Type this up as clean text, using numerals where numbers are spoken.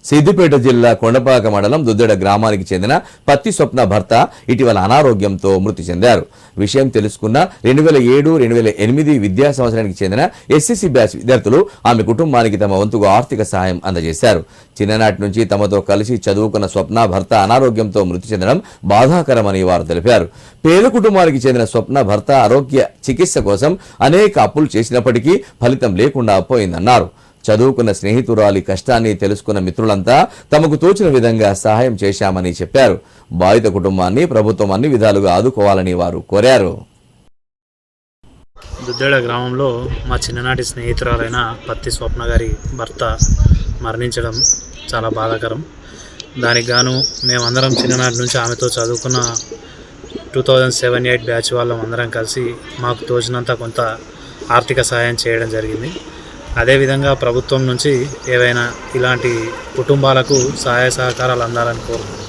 సిద్దిపేట జిల్లా కొండపాక మండలం దుద్దెడ గ్రామానికి చెందిన పత్తి స్వప్న భర్త ఇటీవల అనారోగ్యంతో మృతి చెందారు. విషయం తెలుసుకున్న 2007-2008 విద్యా సంవత్సరానికి చెందిన ఎస్ఎస్సీ బ్యాచ్ విద్యార్థులు ఆమె కుటుంబానికి తమ వంతుగా ఆర్థిక సహాయం అందజేశారు. చిన్ననాటి నుంచి తమతో కలిసి చదువుకున్న స్వప్న భర్త అనారోగ్యంతో మృతి చెందడం బాధాకరమని వారు తెలిపారు. పేద కుటుంబానికి చెందిన స్వప్న భర్త ఆరోగ్య చికిత్స కోసం అనేక అప్పులు చేసినప్పటికీ ఫలితం లేకుండా పోయిందన్నారు. చదువుకున్న స్నేహితురాలి కష్టాన్ని తెలుసుకున్న మిత్రులంతా తమకు తోచిన విధంగా సహాయం చేశామని చెప్పారు. బాధిత కుటుంబాన్ని ప్రభుత్వం అన్ని విధాలుగా ఆదుకోవాలని వారు కోరారు. దుద్దేడ గ్రామంలో మా చిన్ననాటి స్నేహితురాలైన పత్తి స్వప్న గారి భర్త మరణించడం చాలా బాధాకరం. దానికి గాను మేమందరం చిన్ననాటి నుంచి ఆమెతో చదువుకున్న 2007-8 బ్యాచ్ వాళ్ళం అందరం కలిసి మాకు తోచినంత కొంత ఆర్థిక సహాయం చేయడం జరిగింది. అదేవిధంగా ప్రభుత్వం నుంచి ఏవైనా ఇలాంటి కుటుంబాలకు సహాయ సహకారాలు అందాలని కోరుకుంటున్నాను.